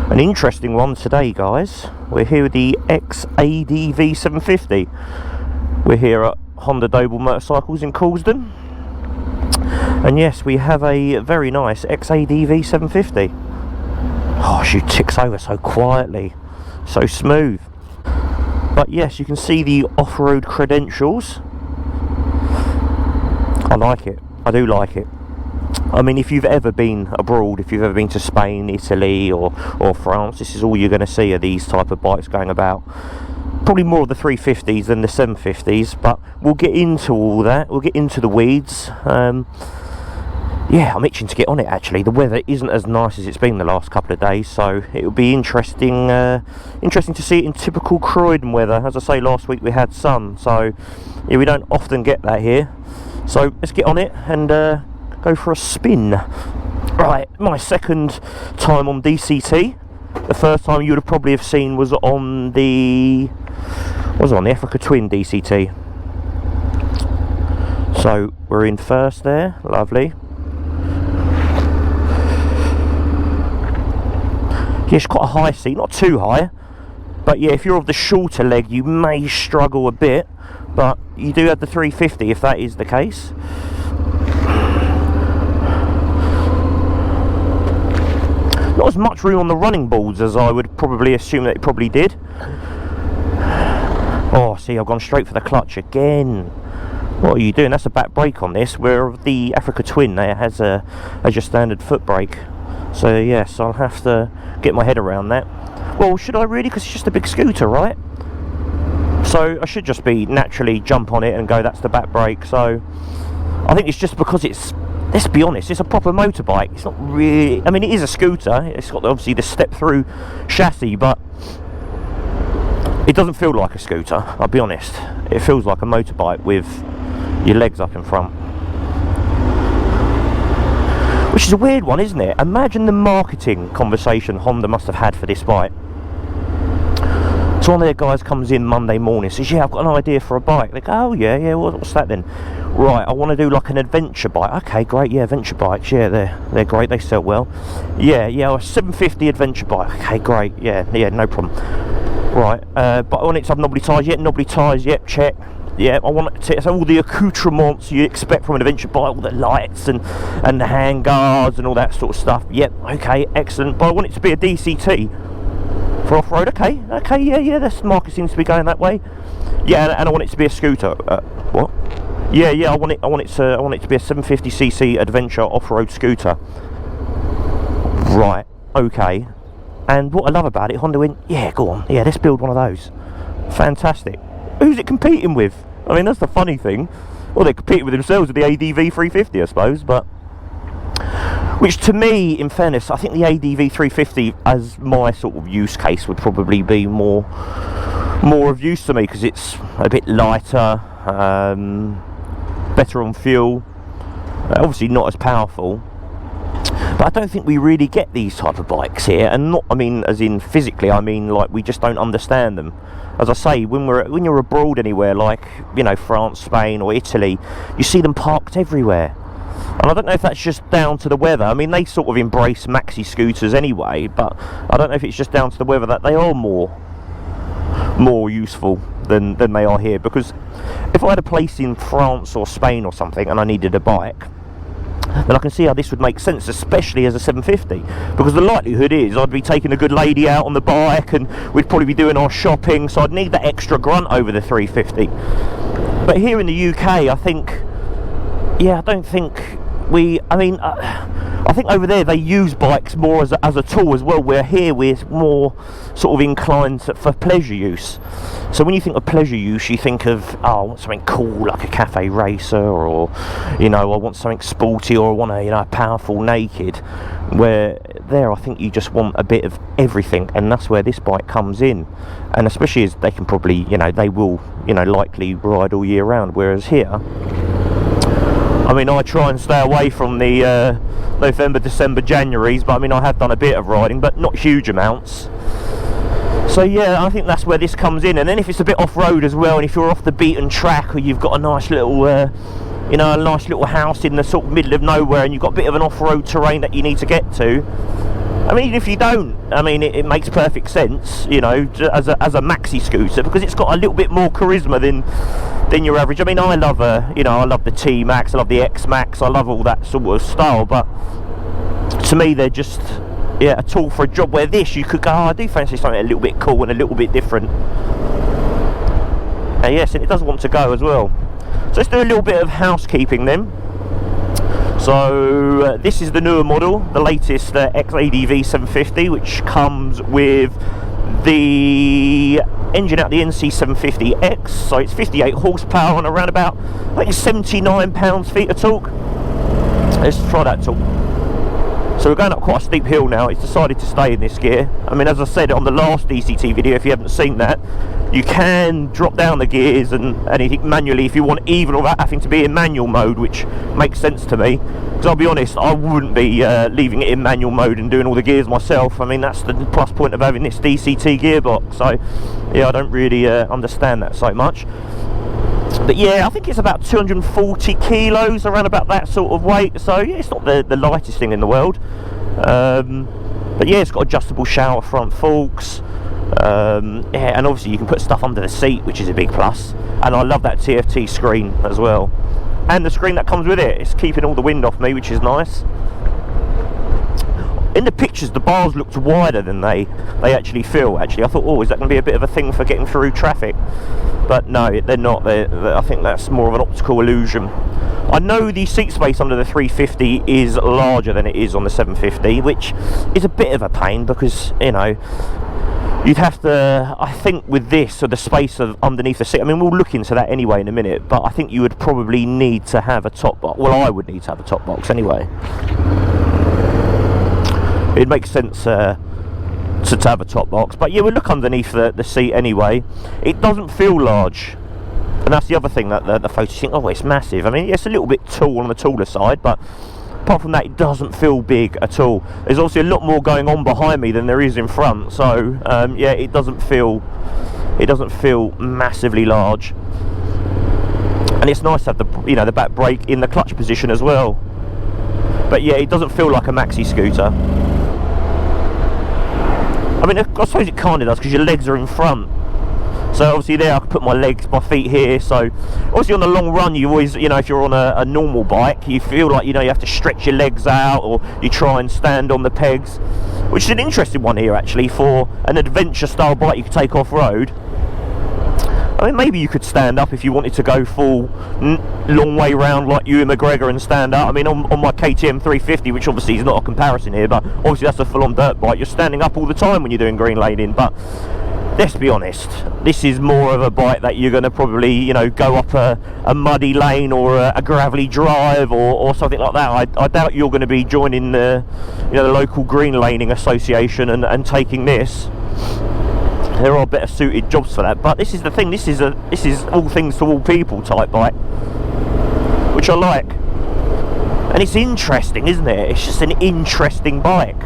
An interesting one today, guys. We're here with the X-ADV 750. We're here at Honda Motorcycles in Coulsdon. And yes, we have a very nice X-ADV 750. Oh, she ticks over so quietly, so smooth. But yes, you can see the off-road credentials. I like it. I do like it. I mean, if you've ever been abroad, if you've ever been to Spain, Italy or France, this is all you're going to see are these type of bikes going about. Probably more of the 350s than the 750s, but we'll get into all that. We'll get into the weeds. Yeah, I'm itching to get on it actually. The weather isn't as nice as it's been the last couple of days, so it'll be interesting to see it in typical Croydon weather. As I say, last week we had sun, so yeah, we don't often get that here. So let's get on it and go for a spin. Right, my second time on DCT. The first time you would have probably have seen was on the Africa Twin DCT. So we're in first there, lovely. Yeah, it's quite a high seat, not too high, but yeah, if you're of the shorter leg you may struggle a bit, but you do have the 350 if that is the case. Not as much room on the running boards as I would probably assume that it probably did. Oh, see, I've gone straight for the clutch again. What are you doing? That's a back brake on this, where the Africa Twin there has your standard foot brake. So yes, I'll have to get my head around that. Well, should I really? Because it's just a big scooter, right? So I should just be naturally jump on it and go, that's the back brake. So I think it's just because it's, let's be honest, it's a proper motorbike. It's not really, I mean, it is a scooter. It's got obviously the step-through chassis, but it doesn't feel like a scooter, I'll be honest. It feels like a motorbike with your legs up in front. Which is a weird one, isn't it? Imagine the marketing conversation Honda must have had for this bike. So one of their guys comes in Monday morning, says, yeah, I've got an idea for a bike. They go, oh yeah, what's that then? Right, I want to do like an adventure bike. Okay, great, yeah, adventure bikes, yeah, they're great, they sell well. Yeah, a 750 adventure bike. Okay, great, yeah, no problem. Right, but I want it to have knobbly tyres, yep, check. Yeah, I want it to have all the accoutrements you expect from an adventure bike, all the lights and the hand guards and all that sort of stuff. Yep, okay, excellent. But I want it to be a DCT for off-road. Okay, yeah, this market seems to be going that way. Yeah, and I want it to be a scooter. What? Yeah, I want it to be a 750cc adventure off-road scooter. Right, okay. And what I love about it, Honda went, yeah, go on, yeah, let's build one of those. Fantastic. Who's it competing with? I mean, that's the funny thing. Well, they're competing with themselves with the ADV 350, I suppose, but which to me, in fairness, I think the ADV 350 as my sort of use case would probably be more of use to me, because it's a bit lighter, better on fuel, obviously not as powerful. But I don't think we really get these type of bikes here, and not, I mean, as in physically, I mean like we just don't understand them. As I say, when you're abroad anywhere, like, you know, France, Spain or Italy, you see them parked everywhere. And I don't know if that's just down to the weather. I mean, they sort of embrace maxi-scooters anyway, but I don't know if it's just down to the weather that they are more useful than they are here. Because if I had a place in France or Spain or something and I needed a bike, then I can see how this would make sense, especially as a 750, because the likelihood is I'd be taking a good lady out on the bike and we'd probably be doing our shopping, so I'd need that extra grunt over the 350. But here in the UK, I think, yeah, I don't think I think over there they use bikes more as a tool as well, where here we're more sort of inclined for pleasure use. So when you think of pleasure use, you think of, oh, I want something cool like a cafe racer, or, you know, I want something sporty, or I want a powerful naked. Where there, I think you just want a bit of everything, and that's where this bike comes in. And especially as they can probably, they will, likely ride all year round. Whereas here, I mean, I try and stay away from the November, December, Januaries, but I mean, I have done a bit of riding, but not huge amounts. So yeah, I think that's where this comes in. And then if it's a bit off-road as well, and if you're off the beaten track, or you've got a nice little, a nice little house in the sort of middle of nowhere, and you've got a bit of an off-road terrain that you need to get to, I mean, if you don't, I mean, it makes perfect sense, you know, as a maxi scooter, because it's got a little bit more charisma than your average. I mean, I love I love the T Max, I love the X Max, I love all that sort of style, but to me they're just a tool for a job. Where this, you could go, I do fancy something a little bit cool and a little bit different. Yes, and it does want to go as well. So let's do a little bit of housekeeping then. So this is the newer model, the latest X-ADV 750, which comes with the engine out the NC750X. So it's 58 horsepower and around about, I think it's 79 pounds-feet of torque. Let's try that torque. So we're going up quite a steep hill now. It's decided to stay in this gear. I mean, as I said on the last DCT video, if you haven't seen that, you can drop down the gears and anything manually if you want, even without having to be in manual mode, which makes sense to me. Because I'll be honest, I wouldn't be leaving it in manual mode and doing all the gears myself. I mean, that's the plus point of having this DCT gearbox. So yeah, I don't really understand that so much. But yeah, I think it's about 240 kilos, around about that sort of weight. So yeah, it's not the lightest thing in the world. But yeah, it's got adjustable shower front forks. Yeah, and obviously you can put stuff under the seat, which is a big plus. And I love that TFT screen as well. And the screen that comes with it, it's keeping all the wind off me, which is nice. In the pictures, the bars looked wider than they actually feel. Actually, I thought, oh, is that going to be a bit of a thing for getting through traffic? But no, they're not. I think that's more of an optical illusion. I know the seat space under the 350 is larger than it is on the 750, which is a bit of a pain because, you know, you'd have to, I think with this, so the space of underneath the seat, I mean, we'll look into that anyway in a minute, but I think you would probably need to have a top box. Well, I would need to have a top box anyway. It makes sense to have a top box, but yeah, we'll look underneath the seat anyway. It doesn't feel large, and that's the other thing that the photos think, oh, it's massive. I mean, it's a little bit tall on the taller side, but apart from that, it doesn't feel big at all. There's obviously a lot more going on behind me than there is in front, so yeah, it doesn't feel massively large. And it's nice to have the back brake in the clutch position as well. But yeah, it doesn't feel like a maxi scooter. I mean, I suppose it kind of does because your legs are in front. So obviously there I can put my feet here. So obviously on the long run, you always, you know, if you're on a normal bike, you feel like, you know, you have to stretch your legs out, or you try and stand on the pegs, which is an interesting one here actually for an adventure style bike you could take off road. I mean, maybe you could stand up if you wanted to go full long way round like Ewan McGregor and stand up. I mean, on my KTM 350, which obviously is not a comparison here, but obviously that's a full-on dirt bike, you're standing up all the time when you're doing green laning. But let's be honest, this is more of a bike that you're going to probably, you know, go up a muddy lane or a gravelly drive or something like that. I doubt you're going to be joining the local green laning association and taking this. There are better suited jobs for that, but this is the thing. This is all things to all people type bike, which I like, and it's interesting, isn't it? It's just an interesting bike.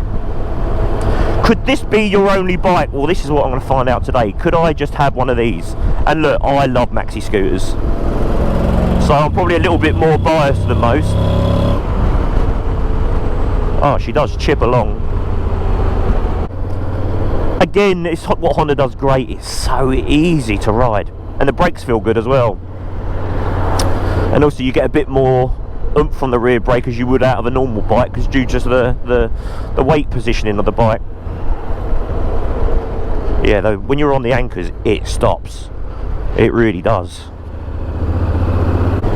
Could this be your only bike? Well, this is what I'm going to find out today. Could I just have one of these? And look, I love maxi scooters, so I'm probably a little bit more biased than most. Oh, she does chip along. Again, it's what Honda does great. It's so easy to ride, and the brakes feel good as well. And also, you get a bit more oomph from the rear brake as you would out of a normal bike, because due to the weight positioning of the bike. Yeah, though, when you're on the anchors, it stops. It really does.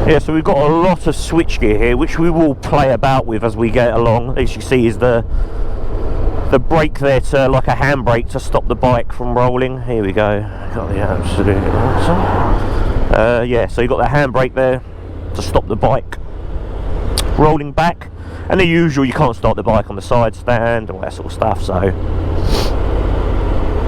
Yeah, so we've got a lot of switchgear here, which we will play about with as we get along. As you see, is the brake there to, like a handbrake, to stop the bike from rolling. Here we go. Got the absolute awesome. Yeah, so you've got the handbrake there to stop the bike rolling back, and the usual, you can't start the bike on the side stand, all that sort of stuff. So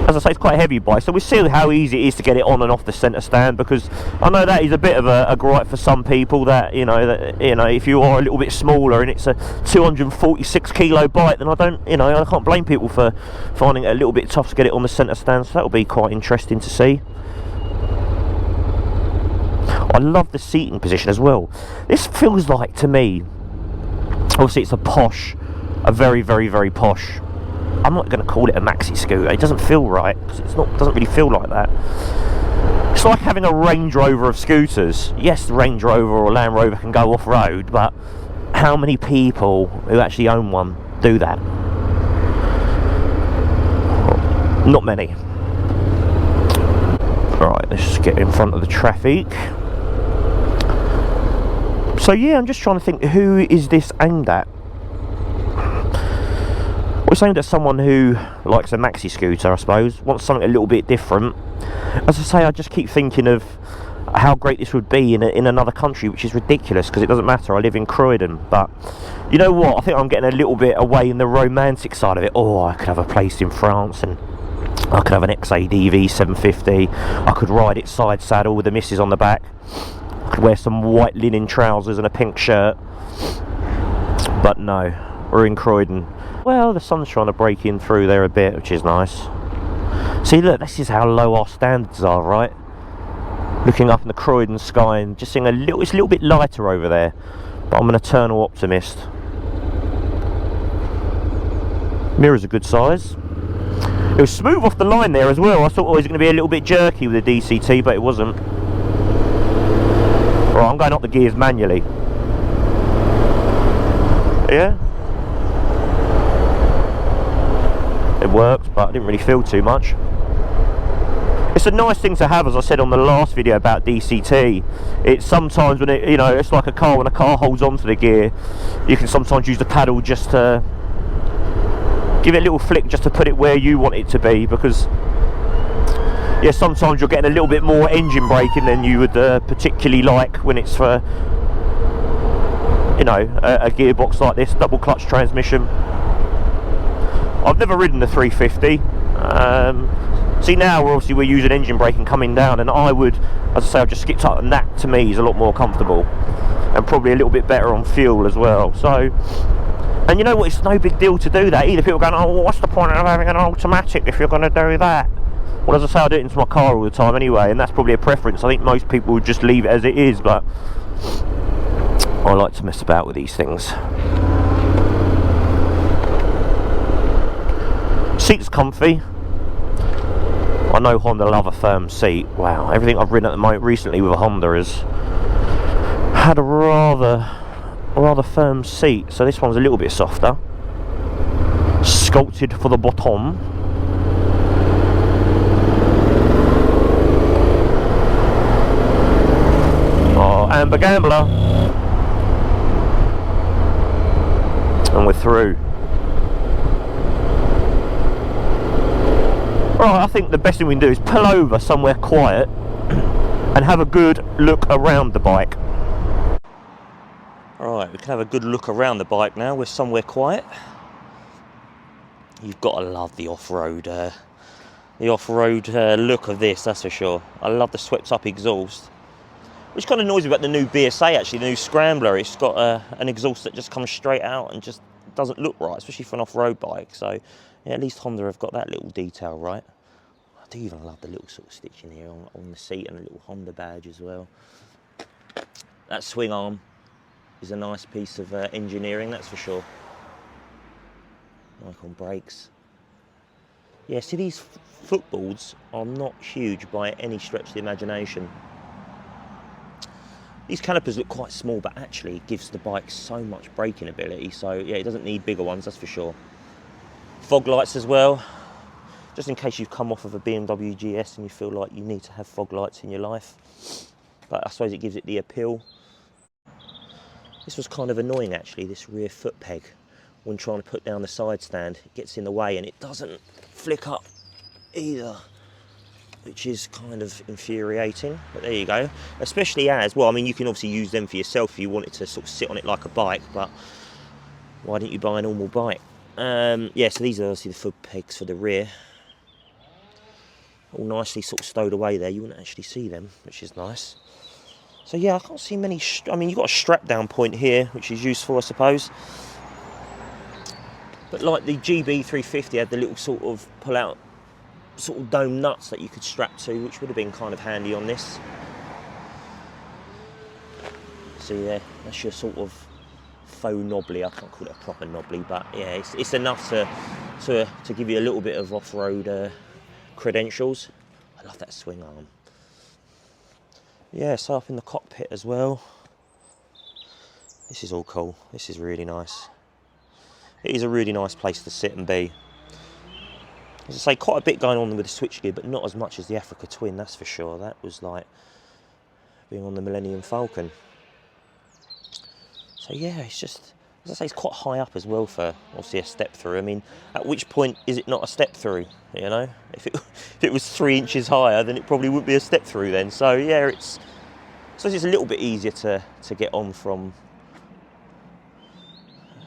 as I say, it's quite a heavy bike, so we'll see how easy it is to get it on and off the centre stand, because I know that is a bit of a gripe for some people, that you know, if you are a little bit smaller and it's a 246 kilo bike, then I can't blame people for finding it a little bit tough to get it on the centre stand. So that'll be quite interesting to see. I love the seating position as well. This feels like, to me, obviously it's a very, very, very posh I'm not going to call it a maxi scooter. It doesn't feel right, because doesn't really feel like that. It's like having a Range Rover of scooters. Yes, the Range Rover or Land Rover can go off-road, but how many people who actually own one do that? Not many. Right, let's just get in front of the traffic. So yeah, I'm just trying to think, who is this aimed at? Well, it's aimed at someone who likes a maxi scooter, I suppose, wants something a little bit different. As I say, I just keep thinking of how great this would be in another country, which is ridiculous, because it doesn't matter, I live in Croydon. But you know what, I think I'm getting a little bit away in the romantic side of it. Oh, I could have a place in France, and I could have an X-ADV 750, I could ride it side saddle with the missus on the back, I could wear some white linen trousers and a pink shirt. But no, we're in Croydon. Well, the sun's trying to break in through there a bit, which is nice. See, look, this is how low our standards are, right? Looking up in the Croydon sky and just seeing it's a little bit lighter over there, but I'm an eternal optimist. Mirror's a good size. It was smooth off the line there as well. I thought it was going to be a little bit jerky with the DCT, but it wasn't. Right, I'm going up the gears manually. Yeah. It worked, but I didn't really feel too much. It's a nice thing to have, as I said on the last video about DCT. It's sometimes when it, you know, it's like a car, when a car holds onto the gear, you can sometimes use the paddle just to give it a little flick, just to put it where you want it to be, because yeah, sometimes you're getting a little bit more engine braking than you would particularly like when it's for, you know, a gearbox like this, double clutch transmission. I've never ridden the 350. See, now we're using engine braking coming down, and I would, as I say, I've just skipped up, and that to me is a lot more comfortable and probably a little bit better on fuel as well. So, and you know what, it's no big deal to do that either. People are going, oh, what's the point of having an automatic if you're going to do that? Well, as I say, I do it into my car all the time anyway, and that's probably a preference. I think most people would just leave it as it is, but I like to mess about with these things. Seat's comfy. I know Honda love a firm seat. Wow, everything I've ridden at the moment recently with a Honda has had a rather firm seat, so this one's a little bit softer. Sculpted for the bottom. Oh, Amber Gambler. And we're through. Right, I think the best thing we can do is pull over somewhere quiet and have a good look around the bike. Alright, we can have a good look around the bike now. We're somewhere quiet. You've got to love the off-road look of this, that's for sure. I love the swept up exhaust, which kind of annoys me about the new BSA actually, the new Scrambler. It's got an exhaust that just comes straight out and just doesn't look right, especially for an off-road bike. So yeah, at least Honda have got that little detail right. I do even love the little sort of stitching here on the seat, and a little Honda badge as well. That swing arm is a nice piece of engineering, that's for sure. Like on brakes. Yeah, see, these footboards are not huge by any stretch of the imagination. These calipers look quite small, but actually it gives the bike so much braking ability. So yeah, it doesn't need bigger ones, that's for sure. Fog lights as well, just in case you've come off of a BMW GS and you feel like you need to have fog lights in your life. But I suppose it gives it the appeal. This was kind of annoying actually, this rear foot peg. When trying to put down the side stand, it gets in the way and it doesn't flick up either, which is kind of infuriating, but there you go. Especially as, well, I mean, you can obviously use them for yourself if you wanted to sort of sit on it like a bike, but why didn't you buy a normal bike? Yeah, so these are obviously the foot pegs for the rear. All nicely sort of stowed away there, you wouldn't actually see them, which is nice. So yeah, I can't see many, I mean, you've got a strap down point here, which is useful, I suppose. But like the GB350 had the little sort of pull out sort of dome nuts that you could strap to, which would have been kind of handy on this. See there, that's your sort of faux knobbly. I can't call it a proper knobbly, but yeah, it's enough to to give you a little bit of off-road credentials. I love that swing arm. Yeah, so up in the cockpit as well. This is all cool. This is really nice. It is a really nice place to sit and be. As I say, quite a bit going on with the switchgear, but not as much as the Africa Twin, that's for sure. That was like being on the Millennium Falcon. So yeah, it's just, as I say, it's quite high up as well for obviously a step through. I mean, at which point is it not a step through? You know, if it was 3 inches higher, then it probably wouldn't be a step through then. So yeah, it's a little bit easier to get on from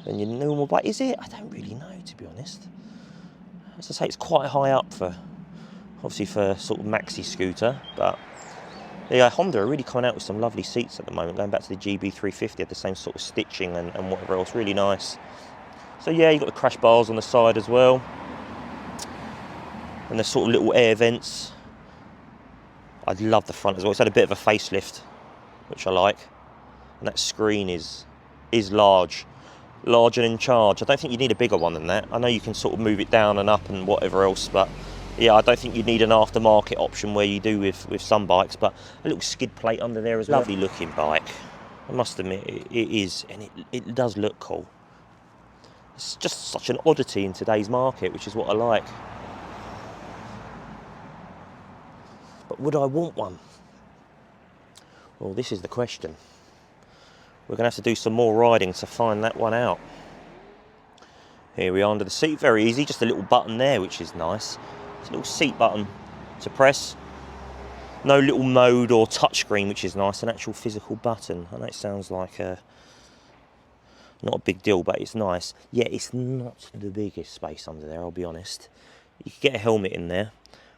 than your normal bike. Is it? I don't really know, to be honest. As I say, it's quite high up for, obviously for sort of maxi scooter, but yeah, Honda are really coming out with some lovely seats at the moment. Going back to the GB350, had the same sort of stitching and whatever else, really nice. So yeah, you've got the crash bars on the side as well, and the sort of little air vents. I love the front as well. It's had a bit of a facelift, which I like, and that screen is large and in charge. I don't think you need a bigger one than that. I know you can sort of move it down and up and whatever else, but yeah, I don't think you need an aftermarket option where you do with some bikes. But a little skid plate under there as well. Lovely looking bike, I must admit. It is, and it does look cool. It's just such an oddity in today's market, which is what I like. But would I want one? Well, this is the question. We're going to have to do some more riding to find that one out. Here we are under the seat, very easy, just a little button there, which is nice. It's a little seat button to press. No little mode or touchscreen, which is nice, an actual physical button. I know it sounds like not a big deal, but it's nice. Yeah, it's not the biggest space under there, I'll be honest. You could get a helmet in there.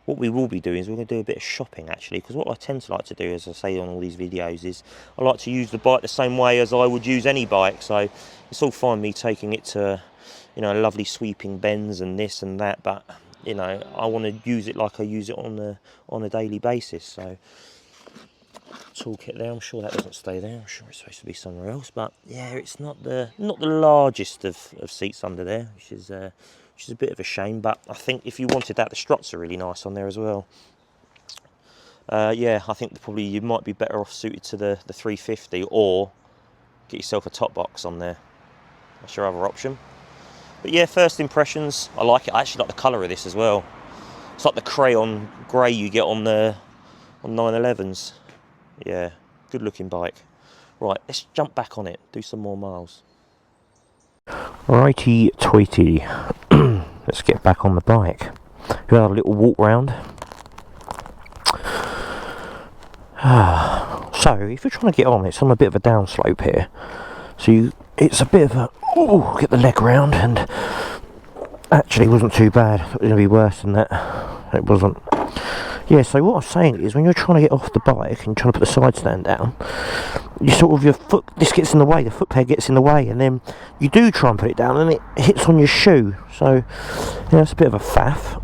What we will be doing is we're going to do a bit of shopping, actually, because what I tend to like to do, as I say on all these videos, is I like to use the bike the same way as I would use any bike. So it's all fine me taking it to, you know, lovely sweeping bends and this and that, but you know, I want to use it like I use it on a daily basis. So toolkit there, I'm sure that doesn't stay there. I'm sure it's supposed to be somewhere else, but yeah, it's not the largest of seats under there, which is a bit of a shame. But I think if you wanted that, the struts are really nice on there as well. Yeah, I think probably you might be better off suited to the 350, or get yourself a top box on there. That's your other option. But yeah, first impressions, I like it. I actually like the colour of this as well. It's like the crayon grey you get on 911s. Yeah, good looking bike. Right, let's jump back on it, do some more miles. Righty toity. Let's get back on the bike. We had a little walk round. So, if you're trying to get on, it's on a bit of a downslope here. So it's a bit of a, oh, get the leg round, and actually it wasn't too bad. I thought it was going to be worse than that. It wasn't. Yeah, so what I'm saying is, when you're trying to get off the bike and trying to put the side stand down, you sort of, your foot, this gets in the way, the foot peg gets in the way, and then you do try and put it down and it hits on your shoe. So, yeah, it's a bit of a faff.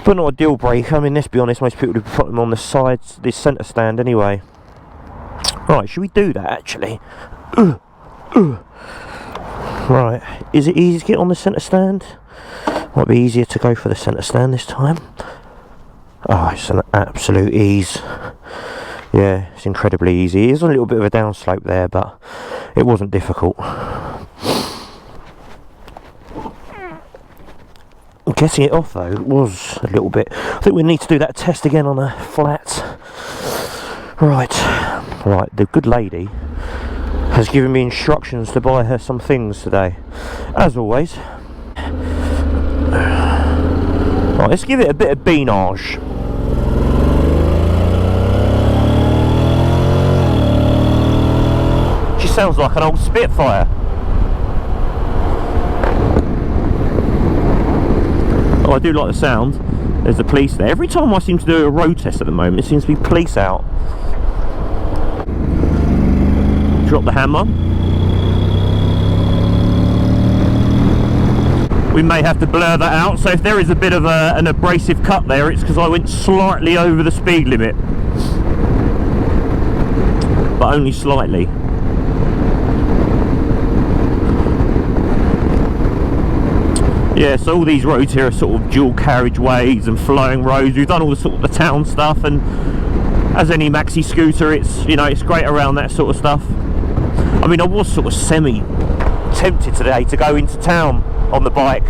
But not a deal breaker. I mean, let's be honest, most people would put them on the sides, this centre stand anyway. Right, should we do that actually? Right, is it easy to get on the centre stand? Might be easier to go for the centre stand this time. Oh, it's an absolute ease. Yeah, it's incredibly easy. It's a little bit of a downslope there, but it wasn't difficult. Getting it off though was a little bit. I think we need to do that test again on a flat. Right, the good lady has given me instructions to buy her some things today, as always. Right, let's give it a bit of beanage. She sounds like an old Spitfire. Oh, I do like the sound. There's the police there. Every time I seem to do a road test at the moment, it seems to be police out. Drop the hammer. We may have to blur that out, so if there is a bit of an abrasive cut there, it's because I went slightly over the speed limit. But only slightly. Yeah, so all these roads here are sort of dual carriageways and flowing roads. We've done all the sort of the town stuff, and as any maxi scooter, it's, you know, it's great around that sort of stuff. I mean, I was sort of semi-tempted today to go into town on the bike,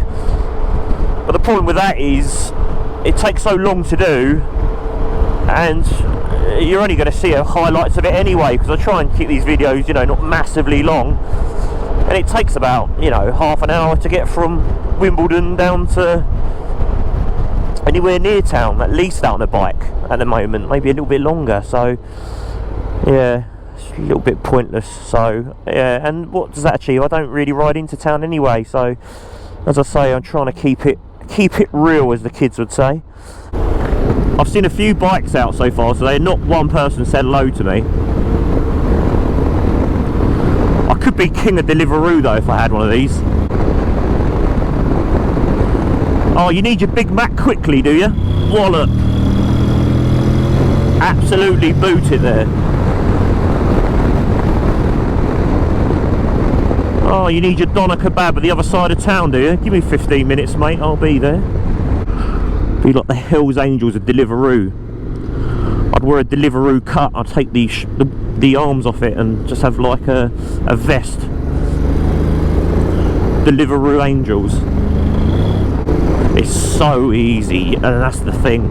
but the problem with that is it takes so long to do, and you're only going to see highlights of it anyway, because I try and keep these videos, you know, not massively long, and it takes about, you know, half an hour to get from Wimbledon down to anywhere near town, at least out on a bike at the moment, maybe a little bit longer. So yeah, it's a little bit pointless. So yeah, and what does that achieve? I don't really ride into town anyway, so as I say, I'm trying to keep it real, as the kids would say. I've seen a few bikes out so far today, not one person said hello to me. I could be king of Deliveroo though if I had one of these. Oh, you need your Big Mac quickly, do you? Wallop. Absolutely boot it there. Oh, you need your doner kebab at the other side of town, do you? Give me 15 minutes, mate, I'll be there. Be like the Hells Angels of Deliveroo. I'd wear a Deliveroo cut, I'd take the arms off it and just have like a vest. Deliveroo Angels. It's so easy, and that's the thing.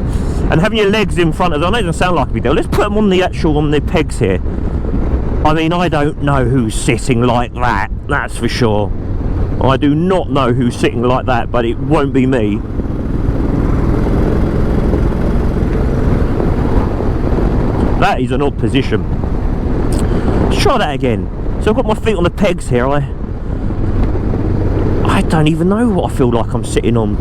And having your legs in front of them, I know it doesn't sound like a big deal. Let's put them on the pegs here. I mean, I don't know who's sitting like that, that's for sure. I do not know who's sitting like that, but it won't be me. That is an odd position. Let's try that again. So I've got my feet on the pegs here. I don't even know what I feel like I'm sitting on.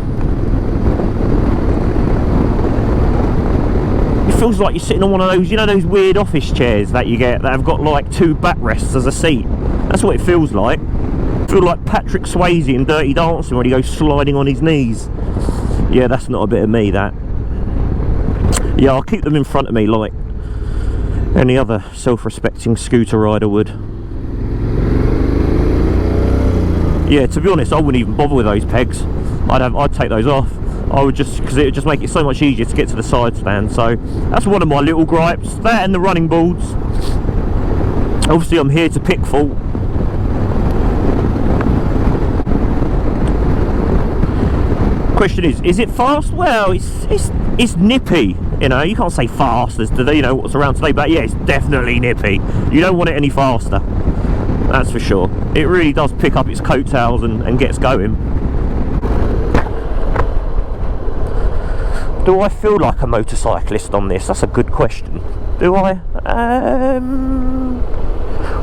It feels like you're sitting on one of those, you know, those weird office chairs that you get that have got like two backrests as a seat. That's what it feels like. I feel like Patrick Swayze in Dirty Dancing when he goes sliding on his knees. Yeah, that's not a bit of me, that. Yeah, I'll keep them in front of me like any other self-respecting scooter rider would. Yeah, to be honest, I wouldn't even bother with those pegs. I'd take those off. I would just, because it would just make it so much easier to get to the side stand. So that's one of my little gripes. That and the running boards. Obviously, I'm here to pick fault. Question is it fast? Well, it's nippy. You know, you can't say fast as to, you know, what's around today, but yeah, it's definitely nippy. You don't want it any faster. That's for sure. It really does pick up its coattails and gets going. Do I feel like a motorcyclist on this? That's a good question. Do I?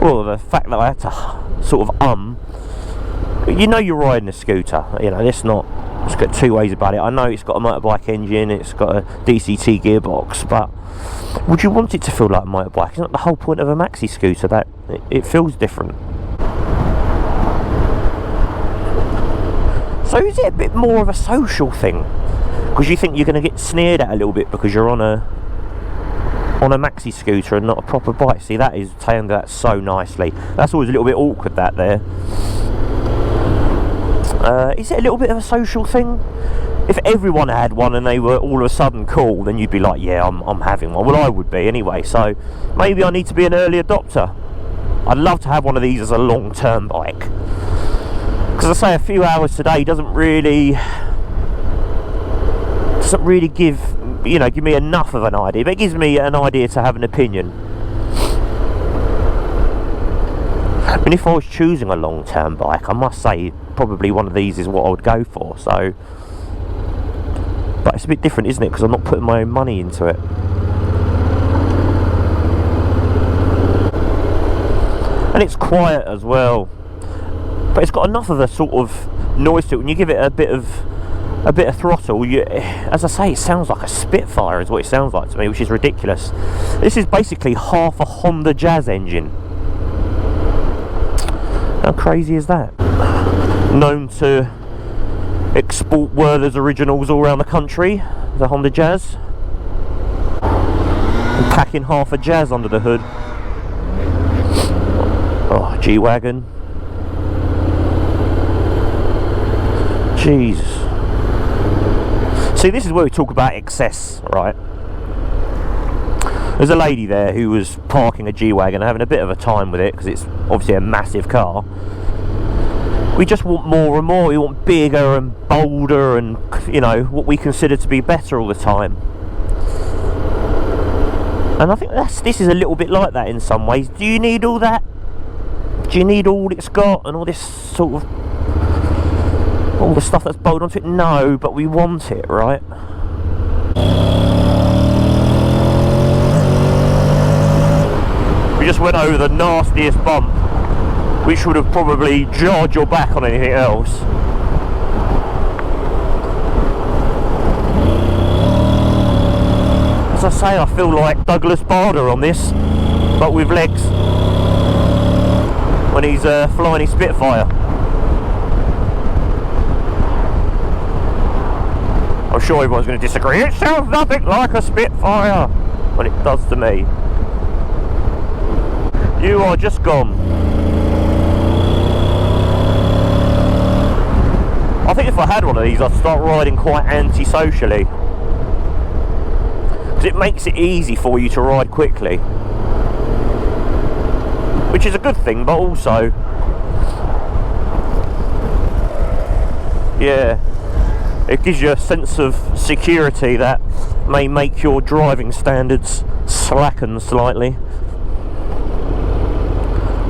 Well, the fact that I had to sort of you know, you're riding a scooter. You know, it's got two ways about it. I know it's got a motorbike engine, it's got a DCT gearbox, but would you want it to feel like a motorbike? Isn't that the whole point of a maxi scooter, that it feels different? So is it a bit more of a social thing? Because you think you're going to get sneered at a little bit because you're on a maxi scooter and not a proper bike. See, that is turned out so nicely. That's always a little bit awkward, that there. Is it a little bit of a social thing? If everyone had one and they were all of a sudden cool, then you'd be like, yeah, I'm having one. Well, I would be anyway, so maybe I need to be an early adopter. I'd love to have one of these as a long-term bike. Because I say a few hours today doesn't really give me enough of an idea, but it gives me an idea to have an opinion. I mean, if I was choosing a long-term bike, I must say probably one of these is what I would go for. So, but it's a bit different, isn't it? Because I'm not putting my own money into it. And it's quiet as well, but it's got enough of a sort of noise to it. When you give it a bit of throttle, as I say, it sounds like a Spitfire is what it sounds like to me, which is ridiculous. This is basically half a Honda Jazz engine. How crazy is that? Known to export Werther's originals all around the country, the Honda Jazz. And packing half a Jazz under the hood. Oh, G-Wagon. Jeez. See, this is where we talk about excess, right? There's a lady there who was parking a G-Wagon, having a bit of a time with it, because it's obviously a massive car. We just want more and more. We want bigger and bolder and, you know, what we consider to be better all the time. And I think this is a little bit like that in some ways. Do you need all that? Do you need all it's got and all this sort of, all the stuff that's bolted onto it? No, but we want it, right? We just went over the nastiest bump, which would have probably jarred your back on anything else. As I say, I feel like Douglas Bader on this, but with legs, when he's flying his Spitfire. I'm sure everyone's going to disagree. It sounds nothing like a Spitfire, but it does to me. You are just gone. I think if I had one of these, I'd start riding quite anti-socially, because it makes it easy for you to ride quickly, which is a good thing, but also, yeah, it gives you a sense of security that may make your driving standards slacken slightly.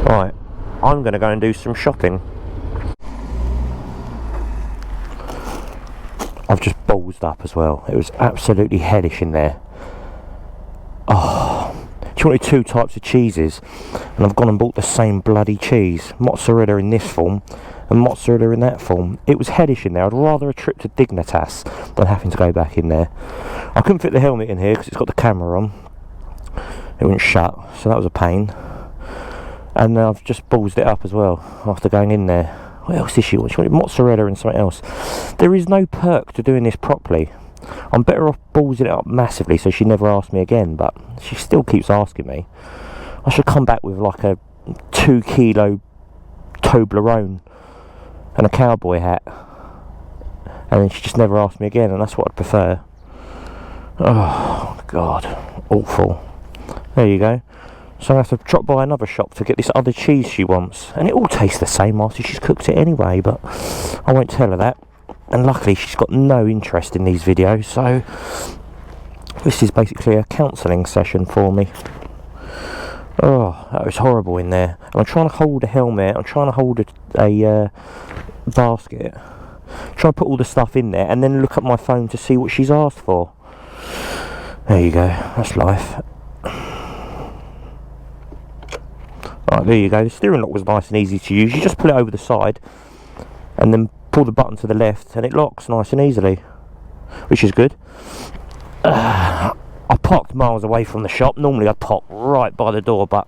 Right, I'm going to go and do some shopping. I've just ballsed up as well. It was absolutely hellish in there. Oh, she wanted 2 types of cheeses, and I've gone and bought the same bloody cheese. Mozzarella in this form and mozzarella in that form. It was hellish in there. I'd rather a trip to Dignitas than having to go back in there. I couldn't fit the helmet in here because it's got the camera on. It wouldn't shut, so that was a pain. And I've just ballsed it up as well after going in there. What else did she want? She wanted mozzarella and something else. There is no perk to doing this properly. I'm better off ballsing it up massively so she never asks me again, but she still keeps asking me. I should come back with like a 2 kilo Toblerone and a cowboy hat, and then she just never asks me again, and that's what I'd prefer. Oh God, awful. There you go. So I have to drop by another shop to get this other cheese she wants, and it all tastes the same after she's cooked it anyway, but I won't tell her that. And luckily she's got no interest in these videos, so this is basically a counselling session for me. Oh, that was horrible in there. And I'm trying to hold a helmet, I'm trying to hold a basket, trying to put all the stuff in there, and then look at my phone to see what she's asked for. There you go, that's life. Right, there you go. The steering lock was nice and easy to use. You just pull it over the side and then pull the button to the left and it locks nice and easily, which is good. I parked miles away from the shop. Normally I'd park right by the door, but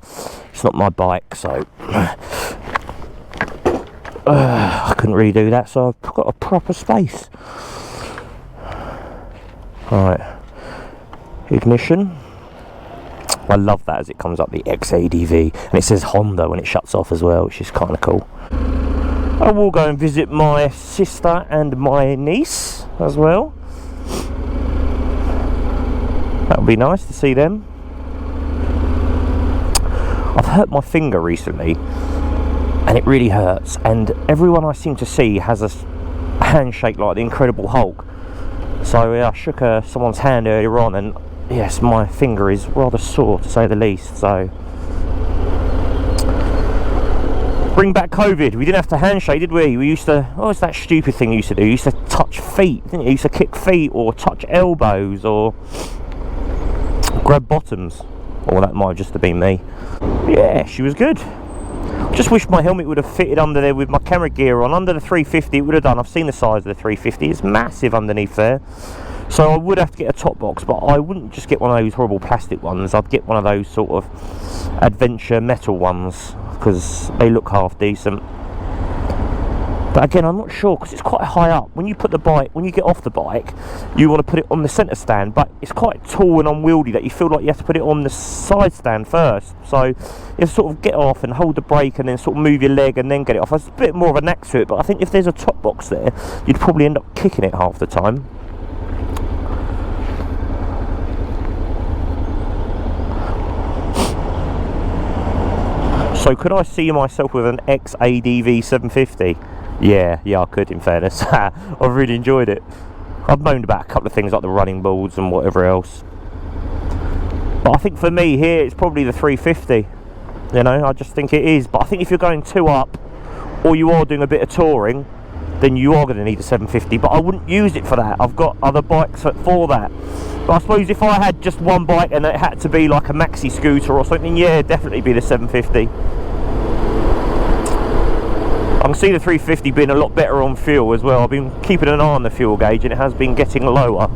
it's not my bike, so I couldn't really do that, so I've got a proper space. Right, ignition. I love that as it comes up, the X-ADV, and it says Honda when it shuts off as well, which is kind of cool. I will go and visit my sister and my niece as well. That would be nice to see them. I've hurt my finger recently and it really hurts, and everyone I seem to see has a handshake like the Incredible Hulk. So I shook someone's hand earlier on, and yes, my finger is rather sore to say the least. So bring back COVID. We didn't have to handshake, did we? We used to, what was that stupid thing you used to do? You used to touch feet, didn't you? You used to kick feet or touch elbows or grab bottoms. Or that might have just have been me. Yeah, she was good. Just wish my helmet would have fitted under there with my camera gear on. Under the 350 it would have done. I've seen the size of the 350. It's massive underneath there. So I would have to get a top box, but I wouldn't just get one of those horrible plastic ones. I'd get one of those sort of adventure metal ones, because they look half decent. But again, I'm not sure because it's quite high up. When you put the bike, when you get off the bike, you want to put it on the centre stand, but it's quite tall and unwieldy that you feel like you have to put it on the side stand first. So you sort of get off and hold the brake and then sort of move your leg and then get it off. It's a bit more of a knack to it, but I think if there's a top box there, you'd probably end up kicking it half the time. So could I see myself with an X-ADV 750? Yeah, I could, in fairness. I've really enjoyed it. I've moaned about a couple of things like the running boards and whatever else. But I think for me here, it's probably the 350. You know, I just think it is. But I think if you're going 2 up, or you are doing a bit of touring, then you are going to need a 750. But I wouldn't use it for that. I've got other bikes for that. But I suppose if I had just one bike and it had to be like a maxi-scooter or something, yeah, it'd definitely be the 750. I can see the 350 being a lot better on fuel as well. I've been keeping an eye on the fuel gauge and it has been getting lower.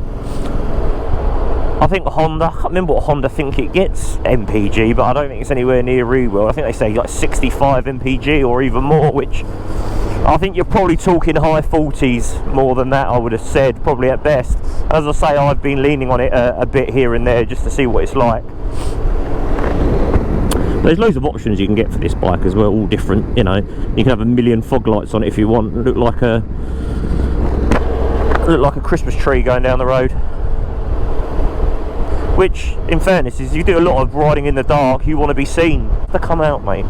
I think Honda, I can't remember what Honda think it gets MPG, but I don't think it's anywhere near real. I think they say like 65 MPG or even more, which I think you're probably talking high 40s more than that, I would have said, probably at best. As I say, I've been leaning on it a bit here and there just to see what it's like. There's loads of options you can get for this bike as well, all different, you know. You can have a million fog lights on it if you want, look like a Christmas tree going down the road. Which, in fairness, is you do a lot of riding in the dark, you want to be seen. They come out, mate.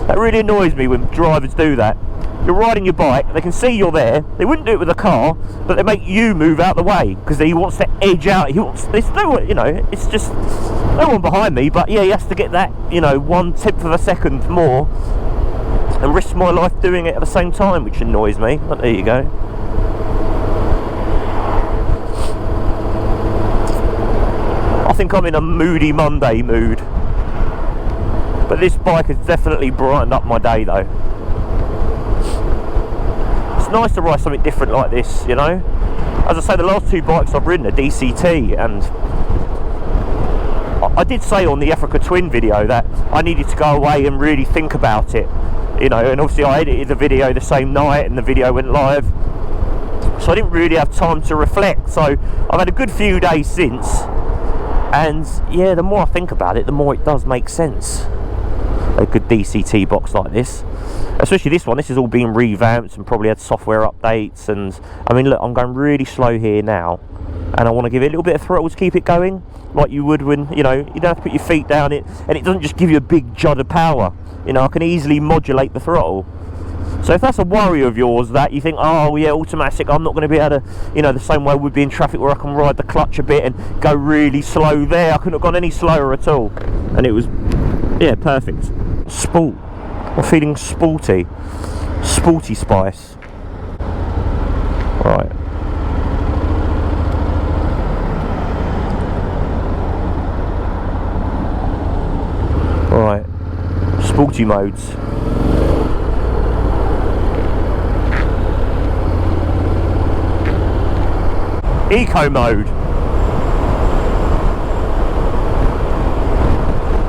That really annoys me when drivers do that. You're riding your bike, they can see you're there, they wouldn't do it with a car, but they make you move out the way because he wants to edge out. He wants, there's no, you know, it's just no one behind me, but yeah, he has to get that, you know, 1/10 of a second more and risk my life doing it at the same time, which annoys me. But there you go. I think I'm in a moody Monday mood, but this bike has definitely brightened up my day though. It's nice to ride something different like this, you know. As I say, the last 2 bikes I've ridden are DCT, and I did say on the Africa Twin video that I needed to go away and really think about it, you know, and obviously I edited the video the same night and the video went live, so I didn't really have time to reflect. So I've had a good few days since, and yeah, the more I think about it, the more it does make sense. A good DCT box like this, especially this one, this is all being revamped and probably had software updates. And I mean, look, I'm going really slow here now, and I want to give it a little bit of throttle to keep it going, like you would when, you know, you don't have to put your feet down it, and it doesn't just give you a big jud of power. You know, I can easily modulate the throttle. So if that's a worry of yours, that you think, oh yeah, automatic, I'm not going to be able to, you know, the same way we'd be in traffic where I can ride the clutch a bit and go really slow there, I couldn't have gone any slower at all, and it was, yeah, perfect. Sport. I'm feeling sporty. Sporty spice. Right. Right. Sporty modes. Eco mode.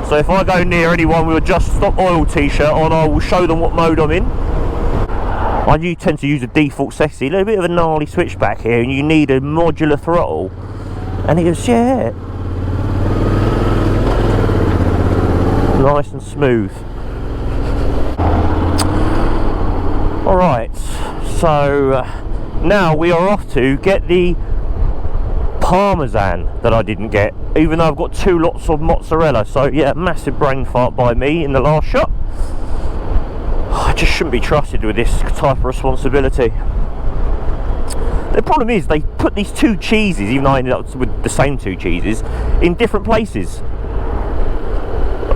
So if I go near anyone with a Just Stop Oil t-shirt on, I will show them what mode I'm in. I do tend to use a default sexy, a little bit of a gnarly switchback here, and you need a modular throttle. And it goes, yeah. Nice and smooth. Alright, so now we are off to get the Parmesan that I didn't get, even though I've got 2 lots of mozzarella. So yeah, massive brain fart by me in the last shot. I just shouldn't be trusted with this type of responsibility. The problem is they put these 2 cheeses, even though I ended up with the same 2 cheeses, in different places.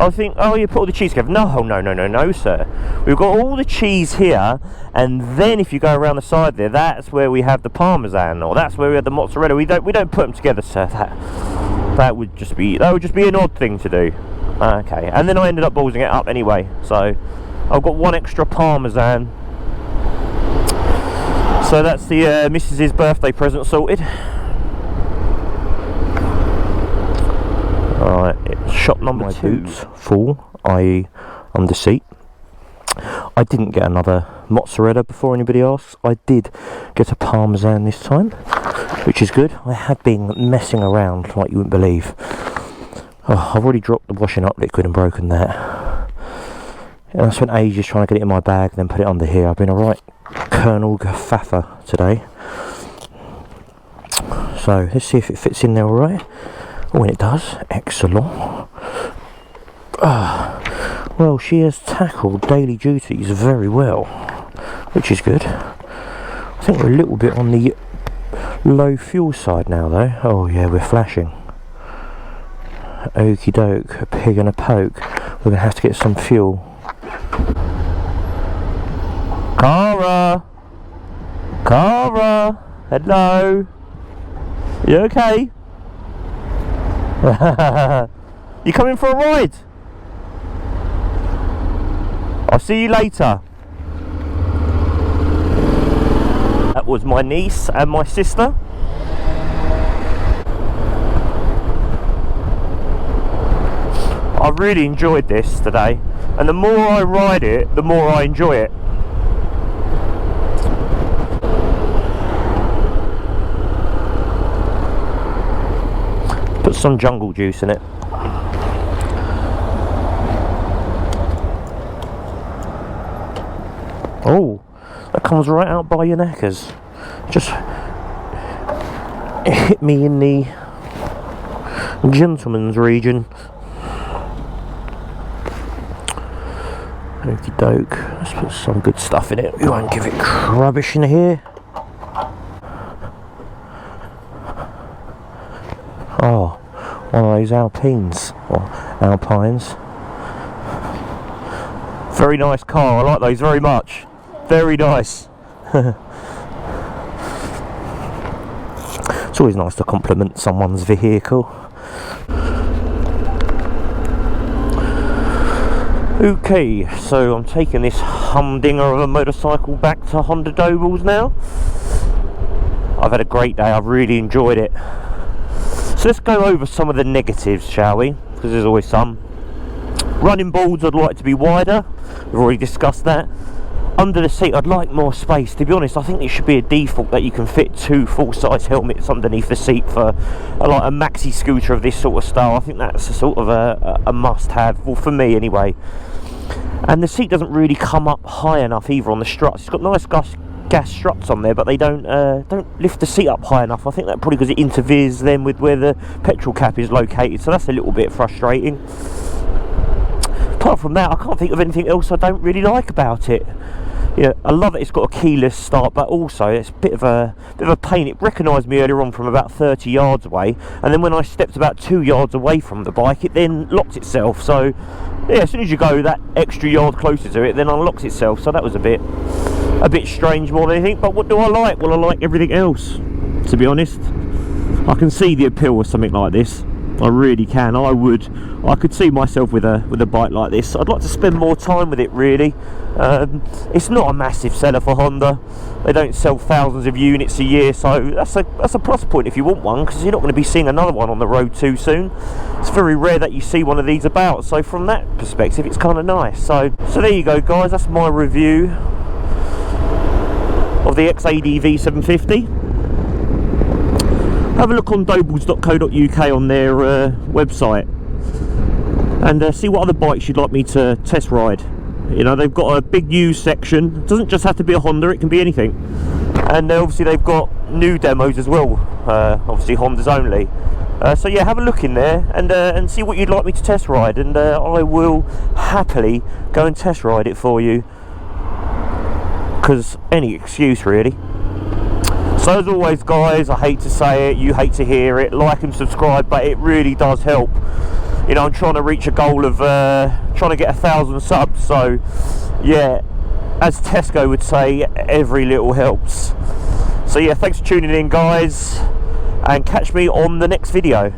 I think, oh, you put all the cheese together. No, sir. We've got all the cheese here, and then if you go around the side there, that's where we have the Parmesan, or that's where we have the mozzarella. We don't put them together, sir. That would just be an odd thing to do. Okay, and then I ended up ballsing it up anyway. So I've got 1 extra Parmesan. So that's the Mrs.'s birthday present sorted. Alright, shot number 2. Boots full, i.e. under seat. I didn't get another mozzarella before anybody asks. I did get a parmesan this time, which is good. I have been messing around like you wouldn't believe. Oh, I've already dropped the washing up liquid and broken that. And I spent ages trying to get it in my bag, then put it under here. I've been a right Colonel Gafaffa today. So let's see if it fits in there all right. Oh, and it does. Excellent. Well, she has tackled daily duties very well, which is good. I think we're a little bit on the low fuel side now, though. Oh yeah, we're flashing. Okie doke, a pig and a poke. We're going to have to get some fuel. Cara! Cara! Hello! You okay? You coming for a ride? I'll see you later. That was my niece and my sister. I really enjoyed this today, and the more I ride it, the more I enjoy it. Put some jungle juice in it. Oh, that comes right out by your knackers. Just hit me in the gentleman's region. Okie doke. Let's put some good stuff in it. We won't give it rubbish in here. Oh, one of those Alpines or Alpines. Very nice car. I like those very much. Very nice. It's always nice to compliment someone's vehicle. Okay, so I'm taking this humdinger of a motorcycle back to Honda Dobles now. I've had a great day. I've really enjoyed it. So let's go over some of the negatives, shall we? Because there's always some. Running boards I'd like to be wider. We've already discussed that. Under the seat I'd like more space. To be honest, I think it should be a default that you can fit 2 full-size helmets underneath the seat for like a maxi-scooter of this sort of style. I think that's a sort of a must-have, well, for me anyway. And the seat doesn't really come up high enough either on the struts. It's got nice gas struts on there, but they don't lift the seat up high enough. I think that probably because it interferes then with where the petrol cap is located, so that's a little bit frustrating. Apart from that, I can't think of anything else I don't really like about it. Yeah, I love that it's got a keyless start, but also it's a bit of a pain. It recognised me earlier on from about 30 yards away, and then when I stepped about 2 yards away from the bike, it then locked itself. So yeah, as soon as you go that extra yard closer to it, then unlocks itself. So that was a bit strange more than anything. But what do I like? Well, I like everything else, to be honest. I can see the appeal of something like this. I really can. I could see myself with a bike like this. I'd like to spend more time with it, really. It's not a massive seller for Honda. They don't sell thousands of units a year, so that's a plus point if you want one, because you're not going to be seeing another one on the road too soon. It's very rare that you see one of these about, so from that perspective it's kind of nice. So there you go, guys. That's my review of the X-ADV 750. Have a look on dobles.co.uk on their website and see what other bikes you'd like me to test ride. You know, they've got a big used section. It doesn't just have to be a Honda, it can be anything. And obviously they've got new demos as well, obviously Hondas only. So yeah, have a look in there and see what you'd like me to test ride, and I will happily go and test ride it for you, because any excuse really. So as always, guys, I hate to say it, you hate to hear it, like and subscribe, but it really does help. You know, I'm trying to reach a goal of trying to get 1,000 subs, so yeah, as Tesco would say, every little helps. So yeah, thanks for tuning in, guys, and catch me on the next video.